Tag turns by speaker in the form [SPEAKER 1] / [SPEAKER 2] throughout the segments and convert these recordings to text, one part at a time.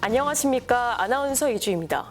[SPEAKER 1] 안녕하십니까. 아나운서 이주입니다.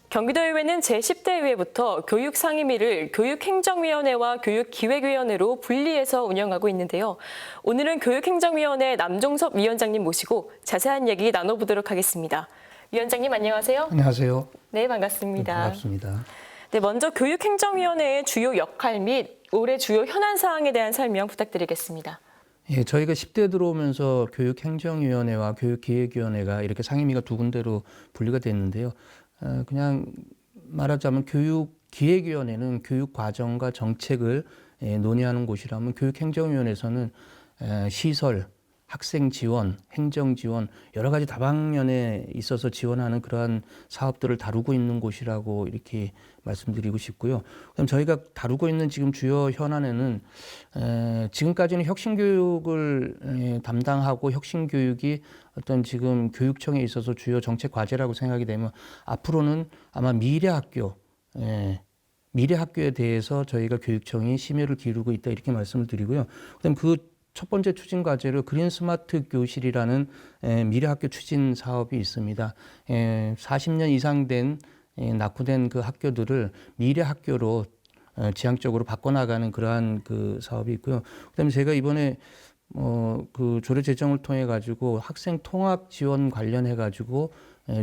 [SPEAKER 1] 경기도의회는 제10대 의회부터 교육상임위를 교육행정위원회와 교육기획위원회로 분리해서 운영하고 있는데요. 오늘은 교육행정위원회 남종섭 위원장님 모시고 자세한 얘기 나눠보도록 하겠습니다. 위원장님 안녕하세요.
[SPEAKER 2] 안녕하세요.
[SPEAKER 1] 네, 반갑습니다.
[SPEAKER 2] 반갑습니다.
[SPEAKER 1] 네, 먼저 교육행정위원회의 주요 역할 및 올해 주요 현안 사항에 대한 설명 부탁드리겠습니다.
[SPEAKER 2] 예, 저희가 10대 들어오면서 교육행정위원회와 교육기획위원회가 이렇게 상임위가 두 군데로 분리가 됐는데요. 그냥 말하자면 교육기획위원회는 교육과정과 정책을 논의하는 곳이라면 교육행정위원회에서는 시설, 학생 지원, 행정 지원 여러 가지 다방면에 있어서 지원하는 그러한 사업들을 다루고 있는 곳이라고 이렇게 말씀드리고 싶고요. 그럼 저희가 다루고 있는 지금 주요 현안에는 지금까지는 혁신교육을 담당하고 혁신교육이 어떤 지금 교육청에 있어서 주요 정책 과제라고 생각이 되면 앞으로는 아마 미래학교, 미래학교에 대해서 저희가 교육청이 심혈을 기울이고 있다 이렇게 말씀을 드리고요. 그다음 그 첫 번째 추진 과제로 그린 스마트 교실이라는 미래학교 추진 사업이 있습니다. 40년 이상 된 낙후된 그 학교들을 미래학교로 지향적으로 바꿔나가는 그러한 그 사업이 있고요. 그다음에 제가 이번에 그 조례 제정을 통해 가지고 학생 통합 지원 관련해 가지고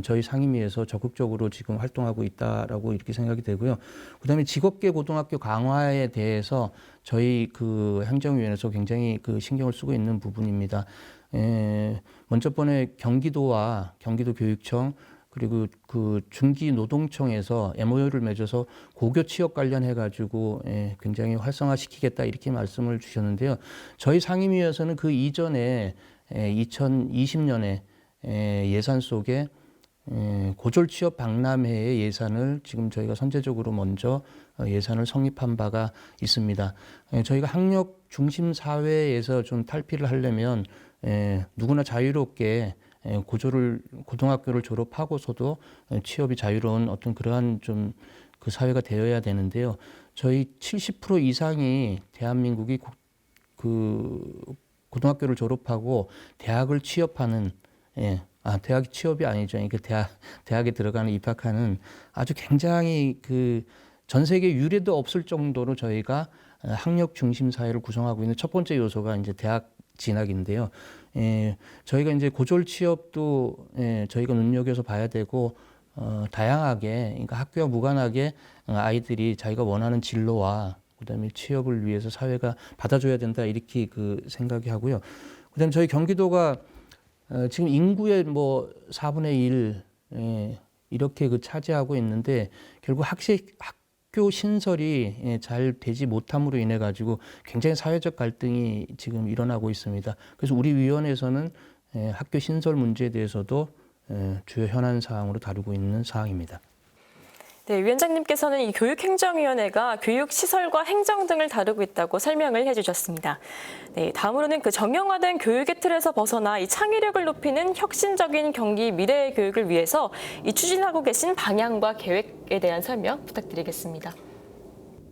[SPEAKER 2] 저희 상임위에서 적극적으로 지금 활동하고 있다라고 이렇게 생각이 되고요. 그다음에 직업계 고등학교 강화에 대해서 저희 그 행정위원회에서 굉장히 그 신경을 쓰고 있는 부분입니다. 먼저 번에 경기도와 경기도교육청 그리고 그 중기노동청에서 MOU를 맺어서 고교 취업 관련해 가지고 굉장히 활성화시키겠다 이렇게 말씀을 주셨는데요. 저희 상임위에서는 그 이전에 2020년에 예산 속에 고졸 취업 박람회의 예산을 지금 저희가 선제적으로 먼저 예산을 성립한 바가 있습니다. 저희가 학력 중심 사회에서 좀 탈피를 하려면 누구나 자유롭게 고등학교를 졸업하고서도 취업이 자유로운 어떤 그러한 좀 그 사회가 되어야 되는데요. 저희 70% 이상이 대한민국이 그 고등학교를 졸업하고 대학을 취업하는 대학 취업이 아니죠. 그러니까 대학에 들어가는 입학하는 아주 굉장히 그 전 세계 유례도 없을 정도로 저희가 학력 중심 사회를 구성하고 있는 첫 번째 요소가 이제 대학 진학인데요. 저희가 이제 고졸 취업도 저희가 눈여겨서 봐야 되고 다양하게 그러니까 학교와 무관하게 아이들이 자기가 원하는 진로와 그다음에 취업을 위해서 사회가 받아줘야 된다 이렇게 그 생각이 하고요. 그다음에 저희 경기도가 지금 인구의 뭐 4분의 1 이렇게 그 차지하고 있는데 결국 학교 신설이 잘 되지 못함으로 인해 가지고 굉장히 사회적 갈등이 지금 일어나고 있습니다. 그래서 우리 위원회에서는 학교 신설 문제에 대해서도 주요 현안 사항으로 다루고 있는 사항입니다.
[SPEAKER 1] 네, 위원장님께서는 이 교육행정위원회가 교육시설과 행정 등을 다루고 있다고 설명을 해주셨습니다. 네, 다음으로는 그 정형화된 교육의 틀에서 벗어나 이 창의력을 높이는 혁신적인 경기 미래의 교육을 위해서 이 추진하고 계신 방향과 계획에 대한 설명 부탁드리겠습니다.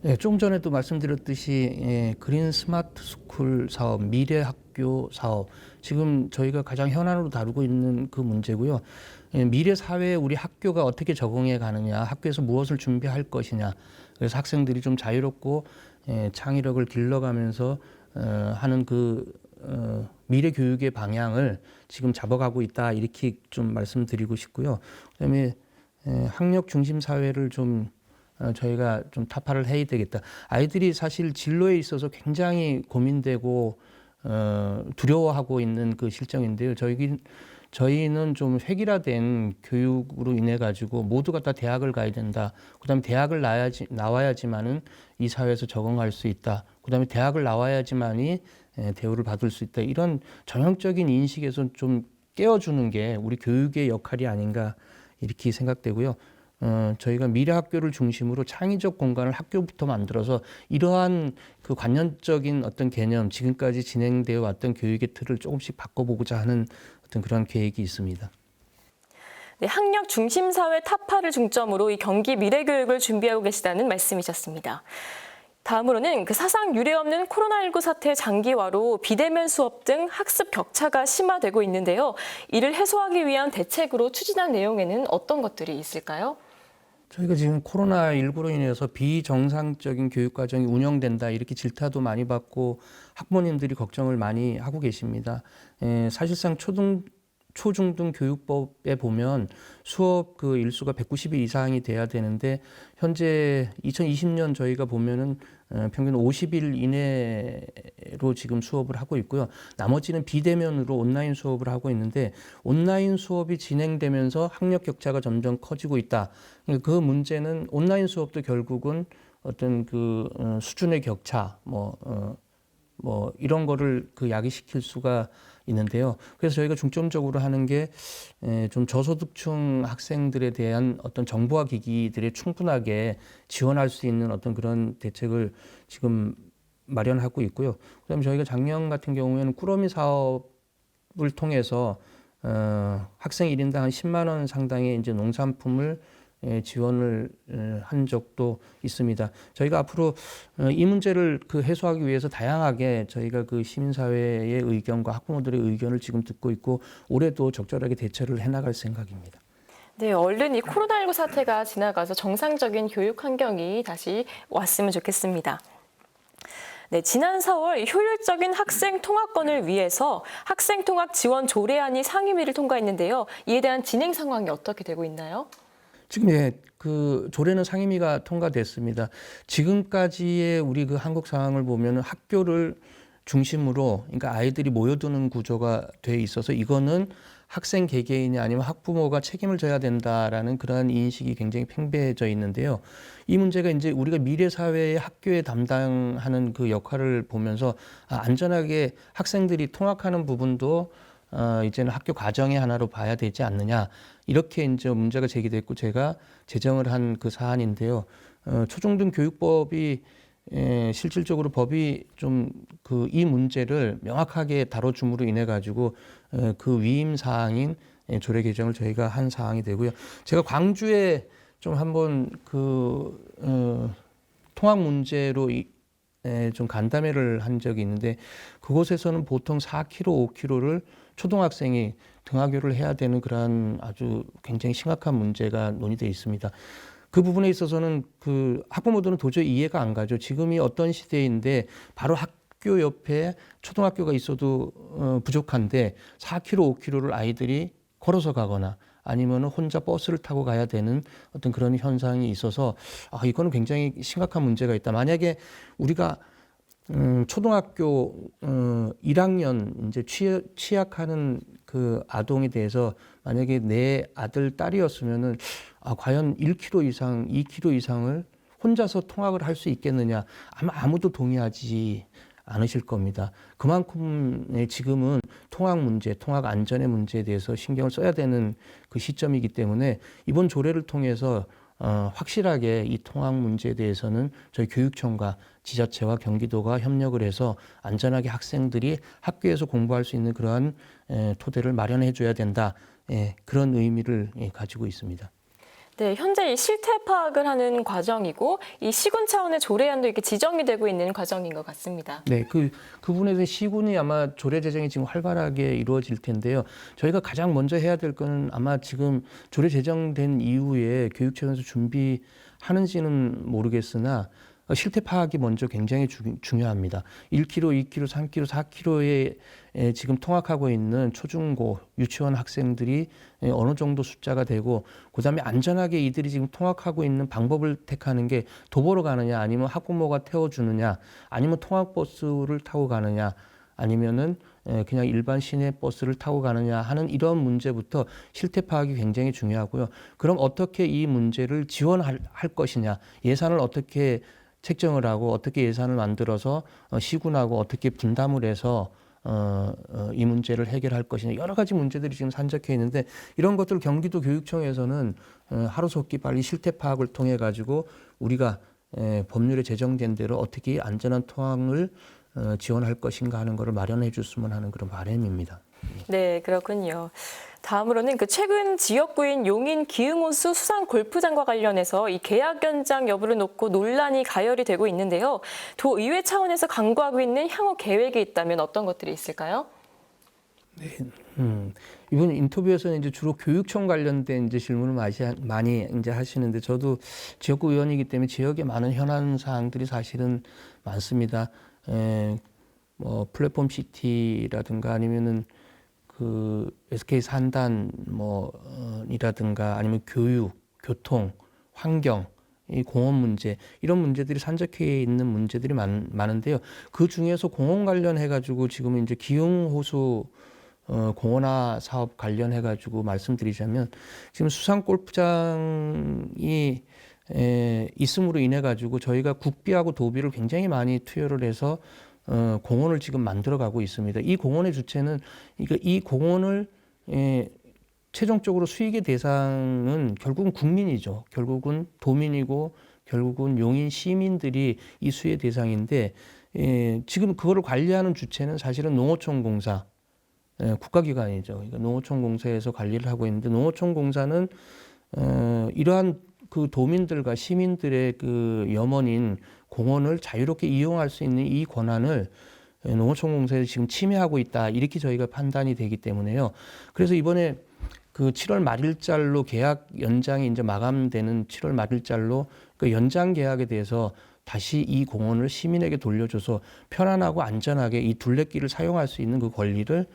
[SPEAKER 2] 네, 좀 전에도 말씀드렸듯이 그린 스마트 스쿨 사업, 미래 학교 사업 지금 저희가 가장 현안으로 다루고 있는 그 문제고요. 미래 사회에 우리 학교가 어떻게 적응해 가느냐, 학교에서 무엇을 준비할 것이냐. 그래서 학생들이 좀 자유롭고 창의력을 길러가면서 하는 그 미래 교육의 방향을 지금 잡아가고 있다 이렇게 좀 말씀드리고 싶고요. 그다음에 학력 중심 사회를 좀 저희가 좀 타파를 해야 되겠다. 아이들이 사실 진로에 있어서 굉장히 고민되고 두려워하고 있는 그 실정인데요. 저희는 좀 획일화된 교육으로 인해 가지고 모두가 다 대학을 가야 된다. 그다음에 대학을 나와야지만은 이 사회에서 적응할 수 있다. 그다음에 대학을 나와야지만이 대우를 받을 수 있다. 이런 전형적인 인식에서 좀 깨워주는 게 우리 교육의 역할이 아닌가 이렇게 생각되고요. 저희가 미래 학교를 중심으로 창의적 공간을 학교부터 만들어서 이러한 그 관념적인 어떤 개념, 지금까지 진행되어 왔던 교육의 틀을 조금씩 바꿔보고자 하는 어떤 그런 계획이 있습니다.
[SPEAKER 1] 네, 학력 중심 사회 타파를 중점으로 이 경기 미래 교육을 준비하고 계시다는 말씀이셨습니다. 다음으로는 그 사상 유례 없는 코로나19 사태 장기화로 비대면 수업 등 학습 격차가 심화되고 있는데요. 이를 해소하기 위한 대책으로 추진한 내용에는 어떤 것들이 있을까요?
[SPEAKER 2] 저희가 지금 코로나19로 인해서 비정상적인 교육과정이 운영된다 이렇게 질타도 많이 받고 학부모님들이 걱정을 많이 하고 계십니다. 사실상 초중등 교육법에 보면 수업 그 일수가 190일 이상이 돼야 되는데 현재 2020년 저희가 보면은 평균 50일 이내로 지금 수업을 하고 있고요. 나머지는 비대면으로 온라인 수업을 하고 있는데 온라인 수업이 진행되면서 학력 격차가 점점 커지고 있다. 그 문제는 온라인 수업도 결국은 어떤 그 수준의 격차 뭐 이런 거를 그 야기시킬 수가 있는데요. 그래서 저희가 중점적으로 하는 게 좀 저소득층 학생들에 대한 어떤 정보화 기기들이 충분하게 지원할 수 있는 어떤 그런 대책을 지금 마련하고 있고요. 그다음에 저희가 작년 같은 경우에는 꾸러미 사업을 통해서 학생 1인당 한 10만 원 상당의 이제 농산품을 지원을 한 적도 있습니다. 저희가 앞으로 이 문제를 그 해소하기 위해서 다양하게 저희가 그 시민사회의 의견과 학부모들의 의견을 지금 듣고 있고 올해도 적절하게 대처를 해나갈 생각입니다.
[SPEAKER 1] 네, 얼른 이 코로나19 사태가 지나가서 정상적인 교육 환경이 다시 왔으면 좋겠습니다. 네, 지난 4월 효율적인 학생 통합권을 위해서 학생 통합 지원 조례안이 상임위를 통과했는데요. 이에 대한 진행 상황이 어떻게 되고 있나요?
[SPEAKER 2] 지금 그 조례는 상임위가 통과됐습니다. 지금까지의 우리 그 한국 상황을 보면 학교를 중심으로 그러니까 아이들이 모여드는 구조가 돼 있어서 이거는 학생 개개인이 아니면 학부모가 책임을 져야 된다라는 그러한 인식이 굉장히 팽배해져 있는데요. 이 문제가 이제 우리가 미래 사회의 학교에 담당하는 그 역할을 보면서 안전하게 학생들이 통학하는 부분도 이제는 학교 과정의 하나로 봐야 되지 않느냐 이렇게 이제 문제가 제기됐고 제가 제정을 한 그 사안인데요. 초중등 교육법이 실질적으로 법이 좀 그 이 문제를 명확하게 다뤄줌으로 인해 가지고 그 위임 사항인 조례 개정을 저희가 한 사항이 되고요. 제가 광주에 좀 한번 그 통학 문제로 좀 간담회를 한 적이 있는데 그곳에서는 보통 4km, 5km를 초등학생이 등하교를 해야 되는 그러한 아주 굉장히 심각한 문제가 논의되어 있습니다. 그 부분에 있어서는 그 학부모들은 도저히 이해가 안 가죠. 지금이 어떤 시대인데 바로 학교 옆에 초등학교가 있어도 부족한데 4km, 5km를 아이들이 걸어서 가거나 아니면 혼자 버스를 타고 가야 되는 어떤 그런 현상이 있어서 이거는 굉장히 심각한 문제가 있다. 만약에 우리가 초등학교 1학년 이제 취약하는 그 아동에 대해서 만약에 내 아들 딸이었으면은 과연 1km 이상, 2km 이상을 혼자서 통학을 할 수 있겠느냐? 아마 아무도 동의하지 않으실 겁니다. 그만큼 지금은 통학 문제, 통학 안전의 문제에 대해서 신경을 써야 되는 그 시점이기 때문에 이번 조례를 통해서 확실하게 이 통학 문제에 대해서는 저희 교육청과 지자체와 경기도가 협력을 해서 안전하게 학생들이 학교에서 공부할 수 있는 그러한 토대를 마련해 줘야 된다. 그런 의미를 가지고 있습니다.
[SPEAKER 1] 네, 현재 이 실태 파악을 하는 과정이고 이 시군 차원의 조례안도 이렇게 지정이 되고 있는 과정인 것 같습니다.
[SPEAKER 2] 네, 그 부분에 대해 시군이 아마 조례 제정이 지금 활발하게 이루어질 텐데요. 저희가 가장 먼저 해야 될 거는 아마 지금 조례 제정된 이후에 교육청에서 준비하는지는 모르겠으나 실태 파악이 먼저 굉장히 중요합니다. 1km, 2km, 3km, 4km에 지금 통학하고 있는 초중고 유치원 학생들이 어느 정도 숫자가 되고 그다음에 안전하게 이들이 지금 통학하고 있는 방법을 택하는 게 도보로 가느냐 아니면 학부모가 태워주느냐 아니면 통학버스를 타고 가느냐 아니면은 그냥 일반 시내 버스를 타고 가느냐 하는 이런 문제부터 실태 파악이 굉장히 중요하고요. 그럼 어떻게 이 문제를 지원할 것이냐 예산을 어떻게 책정을 하고 어떻게 예산을 만들어서 시군하고 어떻게 분담을 해서 이 문제를 해결할 것이냐 여러 가지 문제들이 지금 산적해 있는데 이런 것들 경기도 교육청에서는 하루속히 빨리 실태 파악을 통해 가지고 우리가 법률에 제정된 대로 어떻게 안전한 통학을 지원할 것인가 하는 것을 마련해 줬으면 하는 그런 바람입니다.
[SPEAKER 1] 네, 그렇군요. 다음으로는 그 최근 지역구인 용인 기흥호수 수상 골프장과 관련해서 이 계약 연장 여부를 놓고 논란이 가열이 되고 있는데요. 도의회 차원에서 강구하고 있는 향후 계획이 있다면 어떤 것들이 있을까요?
[SPEAKER 2] 이번 인터뷰에서는 이제 주로 교육청 관련된 이제 질문을 많이 이제 하시는데 저도 지역구 의원이기 때문에 지역에 많은 현안 사항들이 사실은 많습니다. 뭐 플랫폼 시티라든가 아니면은 그 SK 산단 이라든가 아니면 교육, 교통, 환경, 이 공원 문제 이런 문제들이 산적해 있는 문제들이 많은데요. 그 중에서 공원 관련해 가지고 지금 이제 기흥호수 공원화 사업 관련해 가지고 말씀드리자면 지금 수상 골프장이 있음으로 인해 가지고 저희가 국비하고 도비를 굉장히 많이 투여를 해서 공원을 지금 만들어가고 있습니다. 이 공원의 주체는 이 공원을 최종적으로 수익의 대상은 결국은 국민이죠. 결국은 도민이고 결국은 용인 시민들이 이 수의 대상인데 지금 그거를 관리하는 주체는 사실은 농어촌공사 국가기관이죠. 그러니까 농어촌공사에서 관리를 하고 있는데 농어촌공사는 이러한 그 도민들과 시민들의 그 염원인 공원을 자유롭게 이용할 수 있는 이 권한을 농어촌공사에서 지금 침해하고 있다. 이렇게 저희가 판단이 되기 때문에요. 그래서 이번에 그 7월 말일자로 계약 연장이 이제 마감되는 7월 말일자로 그 연장 계약에 대해서 다시 이 공원을 시민에게 돌려줘서 편안하고 안전하게 이 둘레길을 사용할 수 있는 그 권리를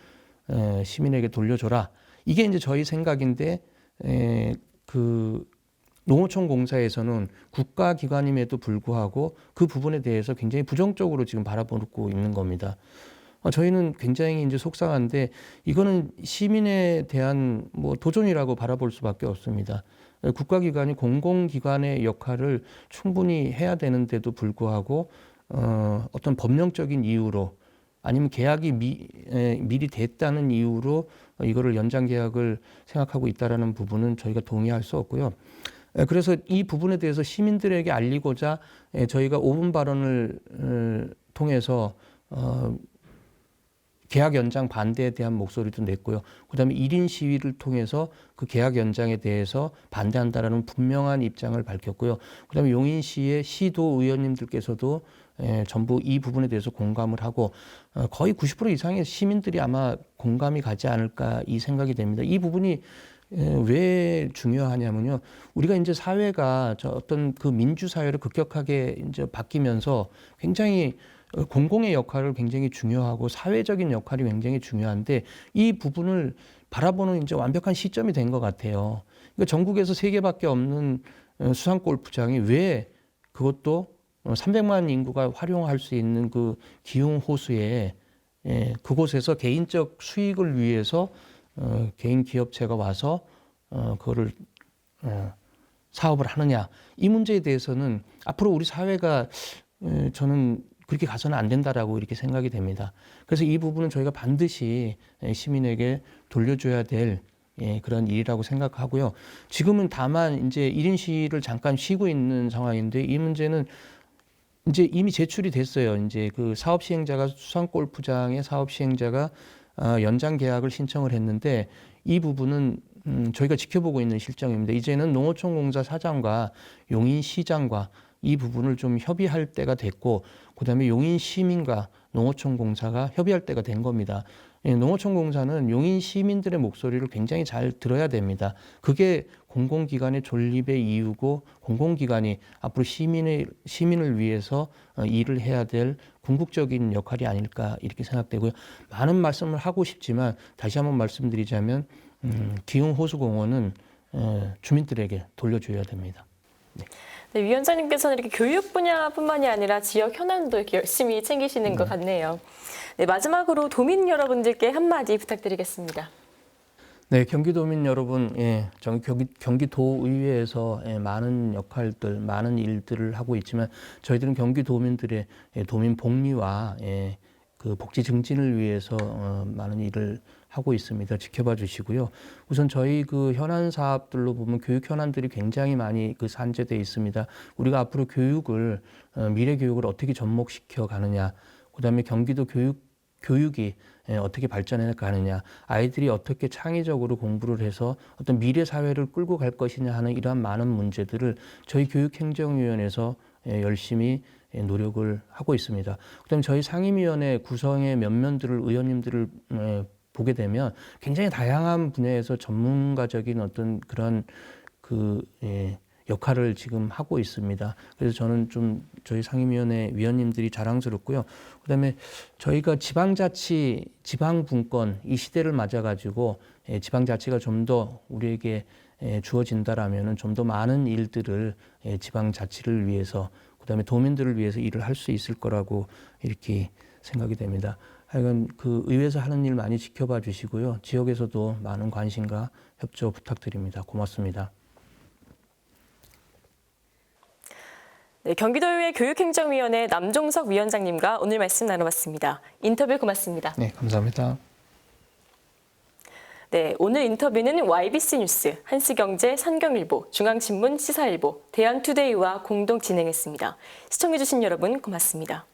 [SPEAKER 2] 시민에게 돌려줘라. 이게 이제 저희 생각인데 그 농어촌공사에서는 국가기관임에도 불구하고 그 부분에 대해서 굉장히 부정적으로 지금 바라보고 있는 겁니다. 저희는 굉장히 이제 속상한데 이거는 시민에 대한 뭐 도전이라고 바라볼 수밖에 없습니다. 국가기관이 공공기관의 역할을 충분히 해야 되는데도 불구하고 어떤 법령적인 이유로 아니면 계약이 미리 됐다는 이유로 이거를 연장 계약을 생각하고 있다라는 부분은 저희가 동의할 수 없고요. 그래서 이 부분에 대해서 시민들에게 알리고자 저희가 5분 발언을 통해서 계약 연장 반대에 대한 목소리도 냈고요. 그다음에 1인 시위를 통해서 그 계약 연장에 대해서 반대한다라는 분명한 입장을 밝혔고요. 그다음에 용인시의 시도 의원님들께서도 전부 이 부분에 대해서 공감을 하고 거의 90% 이상의 시민들이 아마 공감이 가지 않을까 이 생각이 됩니다. 이 부분이 왜 중요하냐면요. 우리가 이제 사회가 어떤 그 민주사회로 급격하게 이제 바뀌면서 굉장히 공공의 역할을 굉장히 중요하고 사회적인 역할이 굉장히 중요한데 이 부분을 바라보는 이제 완벽한 시점이 된 것 같아요. 그러니까 전국에서 3개밖에 없는 수상 골프장이 왜 그것도 300만 인구가 활용할 수 있는 그 기흥 호수에 그곳에서 개인적 수익을 위해서 개인 기업체가 와서 그거를 사업을 하느냐 이 문제에 대해서는 앞으로 우리 사회가 저는 그렇게 가서는 안 된다라고 이렇게 생각이 됩니다. 그래서 이 부분은 저희가 반드시 시민에게 돌려줘야 될 그런 일이라고 생각하고요. 지금은 다만 이제 1인 시위를 잠깐 쉬고 있는 상황인데 이 문제는 이제 이미 제출이 됐어요. 이제 그 사업 시행자가 수상 골프장의 사업 시행자가 연장 계약을 신청을 했는데 이 부분은 저희가 지켜보고 있는 실정입니다. 이제는 농어촌공사 사장과 용인시장과 이 부분을 좀 협의할 때가 됐고 그다음에 용인시민과 농어촌공사가 협의할 때가 된 겁니다. 농어촌공사는 용인 시민들의 목소리를 굉장히 잘 들어야 됩니다. 그게 공공기관의 존립의 이유고 공공기관이 앞으로 시민을 위해서 일을 해야 될 궁극적인 역할이 아닐까 이렇게 생각되고요. 많은 말씀을 하고 싶지만 다시 한번 말씀드리자면 기흥호수공원은 주민들에게 돌려줘야 됩니다. 네.
[SPEAKER 1] 네, 위원장님께서는 이렇게 교육 분야뿐만이 아니라 지역 현안도 이렇게 열심히 챙기시는 것 같네요. 네, 마지막으로 도민 여러분들께 한마디 부탁드리겠습니다.
[SPEAKER 2] 네, 경기도민 여러분, 경기도의회에서 많은 역할들, 많은 일들을 하고 있지만 저희들은 경기도민들의 도민 복리와 그 복지 증진을 위해서 많은 일을 하고 있습니다. 지켜봐 주시고요. 우선 저희 그 현안 사업들로 보면 교육 현안들이 굉장히 많이 그 산재되어 있습니다. 우리가 앞으로 교육을 미래 교육을 어떻게 접목시켜 가느냐, 그다음에 경기도 교육 교육이 어떻게 발전해 가느냐, 아이들이 어떻게 창의적으로 공부를 해서 어떤 미래 사회를 끌고 갈 것이냐 하는 이러한 많은 문제들을 저희 교육행정위원회에서 열심히 노력을 하고 있습니다. 그다음에 저희 상임위원회 구성의 면면들을 의원님들을 보게 되면 굉장히 다양한 분야에서 전문가적인 어떤 그런 역할을 지금 하고 있습니다. 그래서 저는 좀 저희 상임위원회 위원님들이 자랑스럽고요. 그다음에 저희가 지방자치, 지방분권 이 시대를 맞아가지고 지방자치가 좀 더 우리에게 주어진다라면은 좀 더 많은 일들을 지방자치를 위해서 그다음에 도민들을 위해서 일을 할 수 있을 거라고 이렇게 생각이 됩니다. 하여간 그 의회에서 하는 일 많이 지켜봐 주시고요. 지역에서도 많은 관심과 협조 부탁드립니다. 고맙습니다.
[SPEAKER 1] 네, 경기도의회 교육행정위원회 남종석 위원장님과 오늘 말씀 나눠봤습니다. 인터뷰 고맙습니다.
[SPEAKER 2] 네, 감사합니다.
[SPEAKER 1] 네, 오늘 인터뷰는 YBC 뉴스, 한스경제, 산경일보, 중앙신문, 시사일보, 대한투데이와 공동 진행했습니다. 시청해주신 여러분 고맙습니다.